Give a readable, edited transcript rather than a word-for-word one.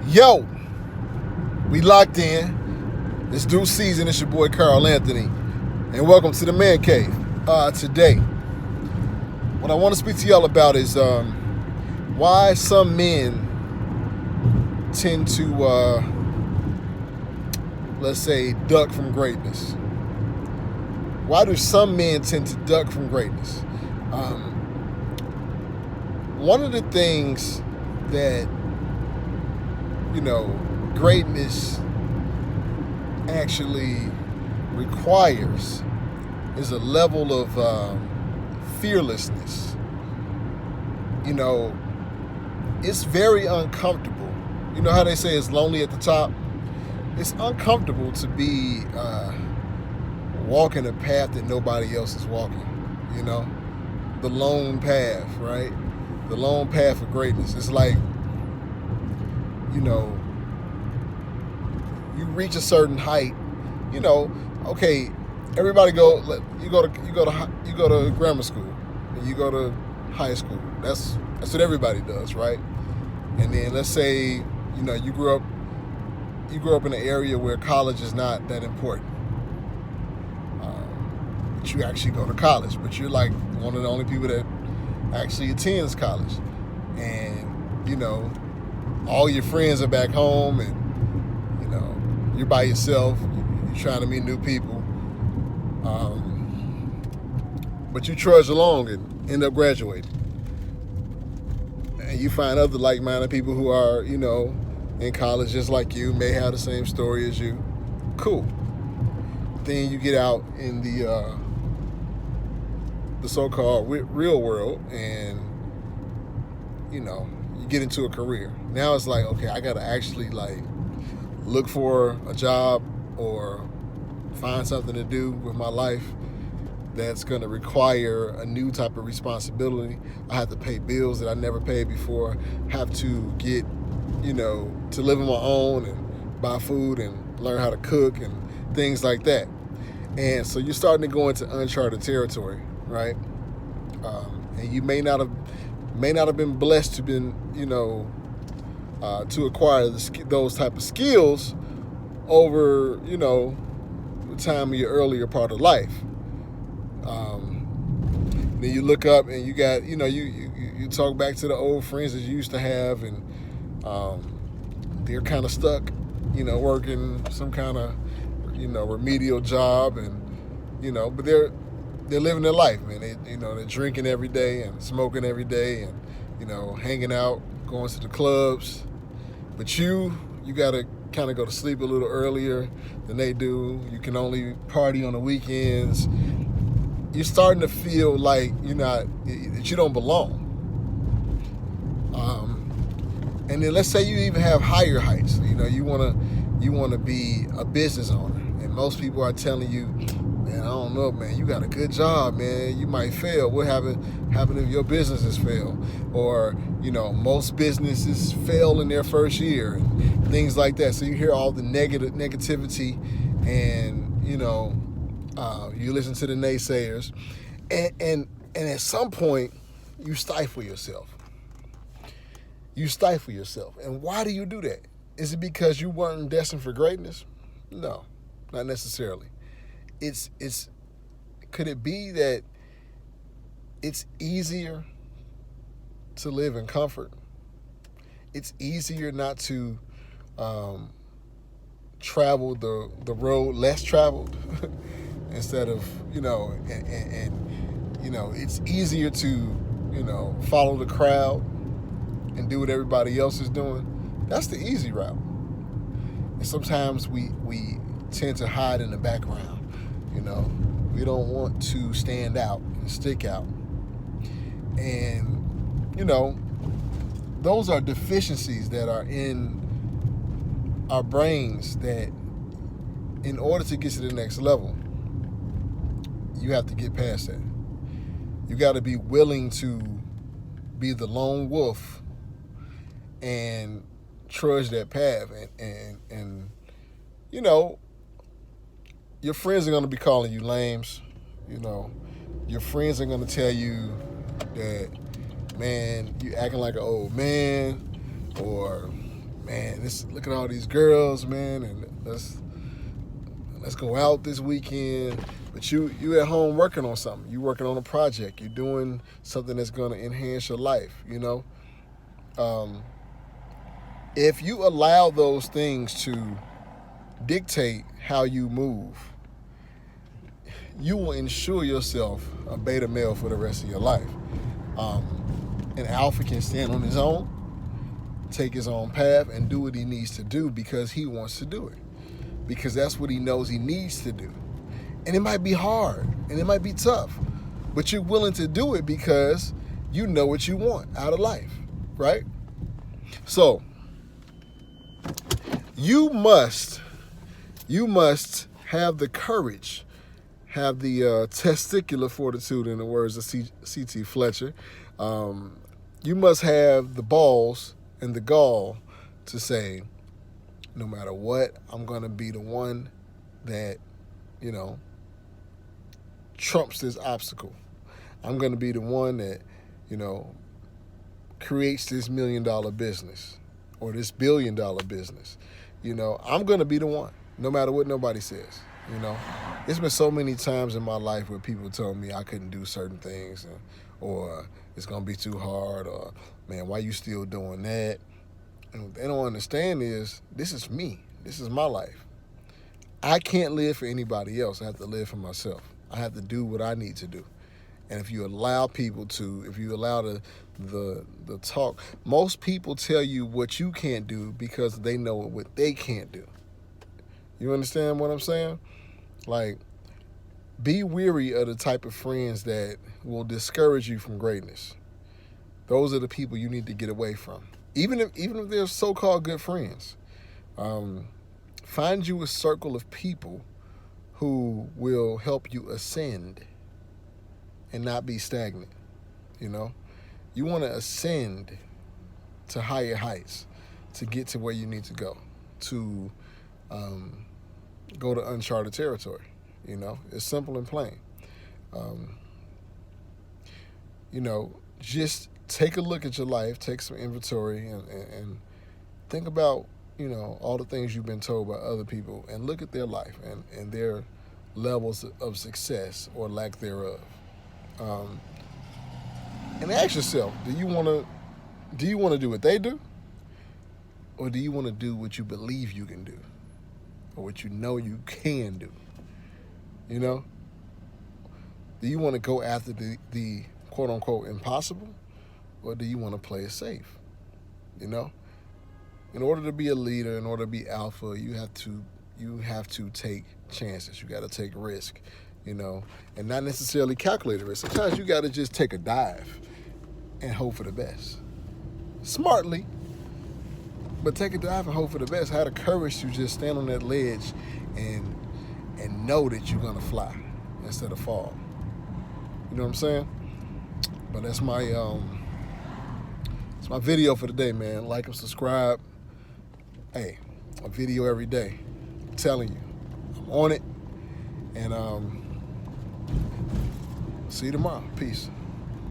Yo, we locked in. It's due season. It's your boy Carl Anthony, and welcome to the Man Cave. Today, what I want to speak to y'all about is why some men tend to, let's say, duck from greatness. Why do some men tend to duck from greatness? One of the things that greatness actually requires is a level of fearlessness. It's very uncomfortable. You know how they say it's lonely at the top? It's uncomfortable to be walking a path that nobody else is walking. The lone path, right? The lone path of greatness. It's like, you reach a certain height, okay, everybody you go to grammar school and you go to high school. That's what everybody does, right? And then let's say, you grew up in an area where college is not that important. But you actually go to college, but you're like one of the only people that actually attends college. And, all your friends are back home and, you're by yourself. You're trying to meet new people. But you trudge along and end up graduating. And you find other like-minded people who are, in college just like you, may have the same story as you. Cool. Then you get out in the so-called real world and, you get into a career. Now it's like, okay, I got to actually look for a job or find something to do with my life that's going to require a new type of responsibility. I have to pay bills that I never paid before, have to get, to live on my own and buy food and learn how to cook and things like that. And so you're starting to go into uncharted territory, right? And you may not have been blessed to been, to acquire those type of skills over, the time of your earlier part of life. Then you look up and you got, you talk back to the old friends that you used to have, and they're kind of stuck, working some kind of, remedial job, and, but they're living their life, man. They're drinking every day and smoking every day and, hanging out, going to the clubs. But you got to kind of go to sleep a little earlier than they do. You can only party on the weekends. You're starting to feel like that you don't belong. And then let's say you even have higher heights. You want to be a business owner, and most people are telling you, man, I don't know, man, you got a good job, man, you might fail. What happen if your businesses fail? Or, most businesses fail in their first year and things like that. So you hear all the negativity and, you listen to the naysayers. And at some point, you stifle yourself. You stifle yourself. And why do you do that? Is it because you weren't destined for greatness? No, not necessarily. Could it be that it's easier to live in comfort? It's easier not to travel the road less traveled instead of, it's easier to, follow the crowd and do what everybody else is doing. That's the easy route. And sometimes we tend to hide in the background. We don't want to stand out and stick out. And, those are deficiencies that are in our brains that in order to get to the next level, you have to get past that. You got to be willing to be the lone wolf and trudge that path. And your friends are going to be calling you lames. Your friends are going to tell you that, man, you acting like an old man, or man, man, look at all these girls, man, and let's go out this weekend. But you at home working on something. You working on a project. You're doing something that's going to enhance your life, you know. If you allow those things to dictate how you move, you will ensure yourself a beta male for the rest of your life. An alpha can stand on his own, take his own path, and do what he needs to do because he wants to do it. Because that's what he knows he needs to do. And it might be hard, and it might be tough, but you're willing to do it because you know what you want out of life, right? So, you must have the courage, have the testicular fortitude, in the words of C.T. Fletcher. You must have the balls and the gall to say, no matter what, I'm going to be the one that, you know, trumps this obstacle. I'm going to be the one that, you know, creates this $1 million business or this $1 billion business. You know, I'm going to be the one, no matter what nobody says. You know, there's been so many times in my life where people told me I couldn't do certain things, or it's going to be too hard, or, man, why you still doing that? And what they don't understand is, this is me. This is my life. I can't live for anybody else. I have to live for myself. I have to do what I need to do. And if you allow people to, if you allow the talk, most people tell you what you can't do because they know what they can't do. You understand what I'm saying? Like, be weary of the type of friends that will discourage you from greatness. Those are the people you need to get away from. Even if they're so-called good friends. Find you a circle of people who will help you ascend and not be stagnant. You know, you want to ascend to higher heights to get to where you need to go to uncharted territory. You know, it's simple and plain. You know, just take a look at your life, take some inventory, and think about, you know, all the things you've been told by other people, and look at their life and their levels of success or lack thereof. And ask yourself, do you want to do what they do? Or do you want to do what you believe you can do? Or what you know you can do? You know? Do you want to go after the quote-unquote impossible? Or do you want to play it safe? You know? In order to be a leader, in order to be alpha, you have to take chances. You got to take risk, you know, and not necessarily calculate risk. Sometimes you got to just take a dive and hope for the best. Smartly, but take a dive and hope for the best. Have the courage to just stand on that ledge and know that you're gonna fly instead of fall. You know what I'm saying? But that's my it's my video for the day, man. Like and subscribe. Hey, a video every day. I'm telling you, I'm on it. And see you tomorrow. Peace.